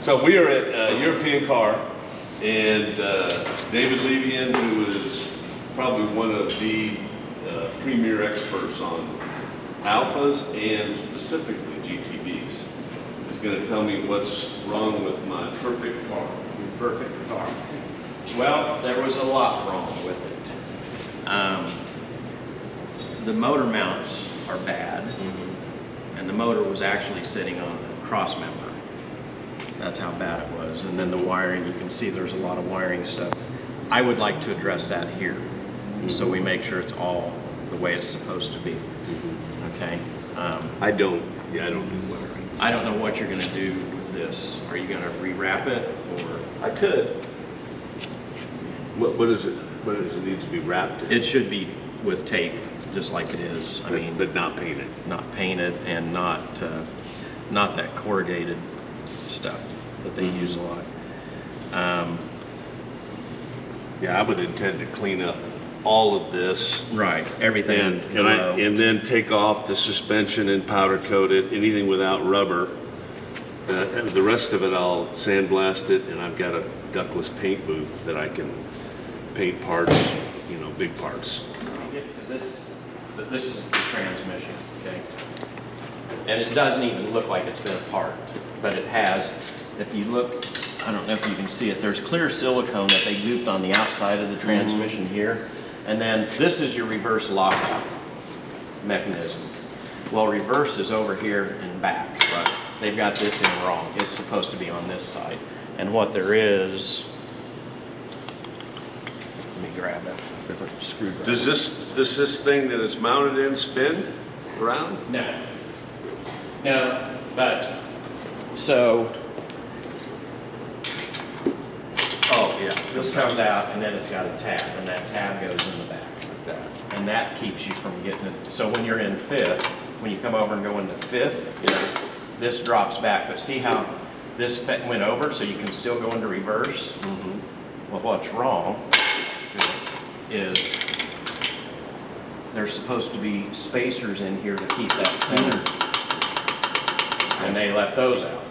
So we are at European Car, and David Levian, who is probably one of the premier experts on Alphas and specifically GTVs, is going to tell me what's wrong with my perfect car. Your perfect car. Well, there was a lot wrong with it. The motor mounts are bad, and the motor was actually sitting on a cross member. That's how bad it was. And then the wiring, you can see there's a lot of wiring stuff. I would like to address that here, so we make sure it's all the way it's supposed to be. Okay. I don't do wiring. I don't know what you're going to do with this. Are you going to rewrap it, or? I could. What is it? What does it need to be wrapped in? It should be with tape, just like it is. I mean, but not painted. Not painted, and not that corrugated stuff that they use a lot. Yeah, I would intend to clean up all of this. Right, everything. And then take off the suspension and powder coat it, anything without rubber. And the rest of it I'll sandblast it, and I've got a ductless paint booth that I can paint parts, you know, big parts. Get to this. This is the transmission, okay? And it doesn't even look like it's been apart, but it has. If you look, I don't know if you can see it, there's clear silicone that they looped on the outside of the transmission here. And then this is your reverse lockout mechanism. Well, reverse is over here and back. Right. They've got this in wrong. It's supposed to be on this side. And what there is, let me grab that screwdriver. Does this thing that it's mounted in spin around? No. No, but, so, oh yeah, this comes out and then it's got a tab, and that tab goes in the back like that. And that keeps you from getting it. So when you're in fifth, when you come over and go into fifth, this drops back. But see how this went over, so you can still go into reverse? Well, what's wrong is there's supposed to be spacers in here to keep that centered. And they left those out.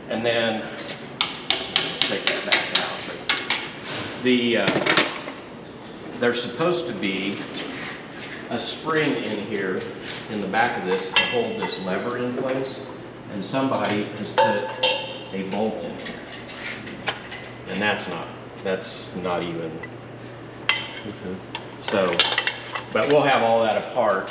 And then, take that back out. There's supposed to be a spring in here, in the back of this, to hold this lever in place. And somebody has put a bolt in here. And that's not even. So, but we'll have all that apart.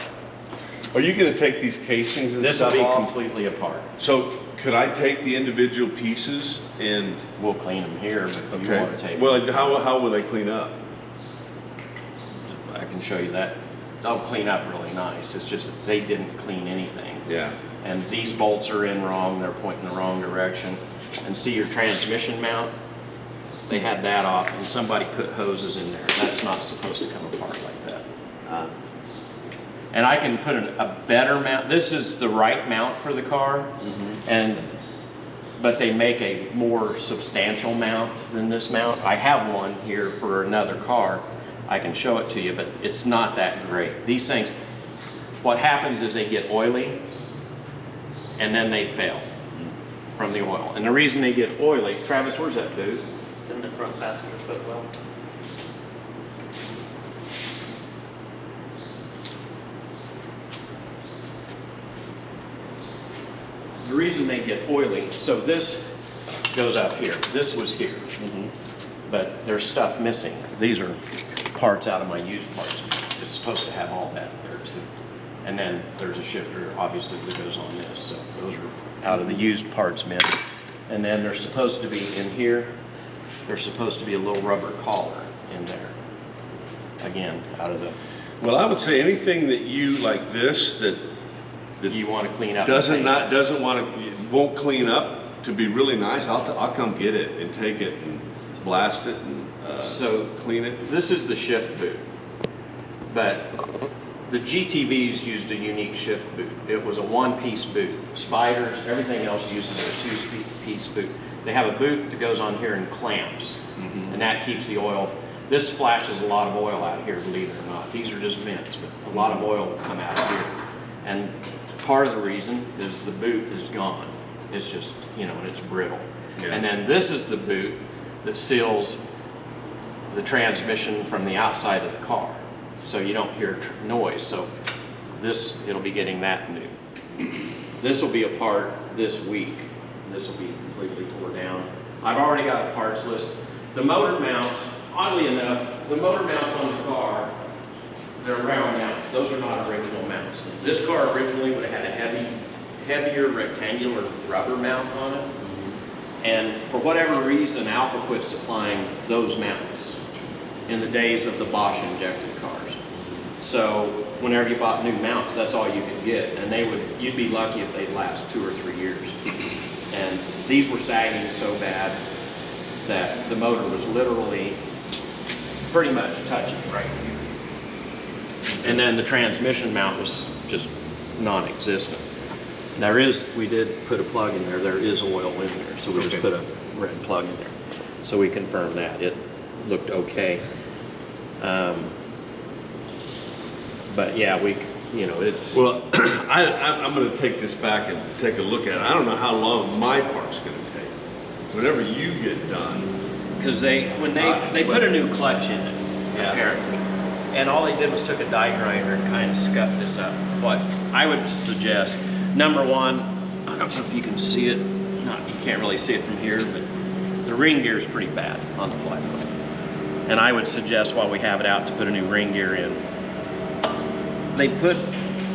Are you going to take these casings and This will stuff be off? completely apart. So could I take the individual pieces and? We'll clean them here, but if you want to take Well, how will they clean up? I can show you that. They'll clean up really nice. It's just that they didn't clean anything. Yeah. And these bolts are in wrong. They're pointing the wrong direction. And see your transmission mount? They had that off, and somebody put hoses in there. That's not supposed to come apart like that. And I can put a better mount. This is the right mount for the car, but they make a more substantial mount than this mount. I have one here for another car. I can show it to you, but it's not that great. These things, what happens is they get oily, and then they fail from the oil. And the reason they get oily, Travis, where's that boot? It's in the front passenger footwell. The reason they get oily, so this goes out here. This was here, but there's stuff missing. These are parts out of my used parts. It's supposed to have all that there too. And then there's a shifter, obviously, that goes on this. So those are out of the used parts bin. And then there's supposed to be in here, there's supposed to be a little rubber collar in there. Again, out of the. Well, I would say anything that you like this that you want to clean up. won't clean up to be really nice. I'll come get it and take it and blast it and so clean it. This is the shift boot, but the GTVs used a unique shift boot. It was a one-piece boot. Spiders, everything else uses a two-piece boot. They have a boot that goes on here and clamps, and that keeps the oil. This splashes a lot of oil out here, believe it or not. These are just vents, but a lot of oil will come out of here. And part of the reason is the boot is gone. It's just, you know, and it's brittle. Yeah. And then this is the boot that seals the transmission from the outside of the car, so you don't hear noise. So this, it'll be getting that new. This will be apart this week. This will be completely tore down. I've already got a parts list. The motor mounts, oddly enough, the motor mounts on the car, they're round mounts. Those are not original mounts. This car originally would have had a heavier rectangular rubber mount on it. And for whatever reason, Alfa quit supplying those mounts in the days of the Bosch injected cars. So whenever you bought new mounts, that's all you could get. And you'd be lucky if they'd last 2 or 3 years. And these were sagging so bad that the motor was literally pretty much touching right here. And then the transmission mount was just non-existent. We did put a plug in there. There is oil in there, so we just put a red plug in there. So we confirmed that. It looked okay. But yeah, it's... Well, I'm gonna take this back and take a look at it. I don't know how long my part's gonna take. Whenever you get done. Because they put a new clutch in it, Yeah. apparently. And all they did was took a die grinder and kind of scuffed this up. What I would suggest, number one, I don't know if you can see it. You can't really see it from here, but the ring gear is pretty bad on the Flyboy. And I would suggest while we have it out to put a new ring gear in.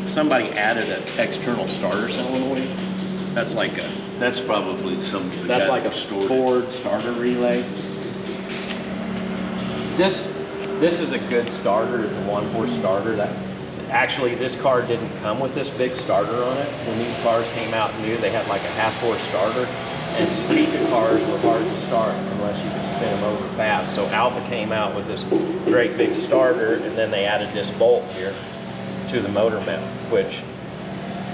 Somebody added an external starter solenoid. That's Probably something. that's like a Ford starter relay. This is a good starter. It's a 1-horse starter. Actually, this car didn't come with this big starter on it. When these cars came out new, they had like a 1/2-horse starter, and Speedca cars were hard to start unless you could spin them over fast. So Alfa came out with this great big starter, and then they added this bolt here to the motor mount, which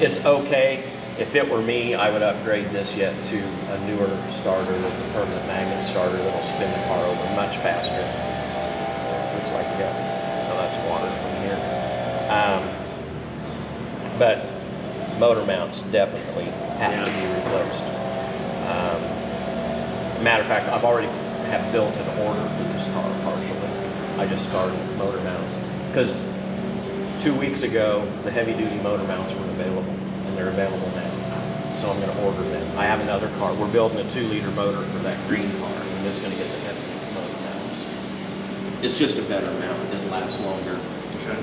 it's okay. If it were me, I would upgrade this yet to a newer starter that's a permanent magnet starter that'll spin the car over much faster. Looks like that's water from here. But motor mounts definitely have to be replaced. Matter of fact, I've already have built an order for this car partially. I just started with motor mounts because 2 weeks ago the heavy-duty motor mounts weren't available, and they're available now. So I'm going to order them. I have another car. We're building a 2-liter motor for that green car, and it's going to get the heavy motor mounts. It's just a better mount. It lasts longer. Okay.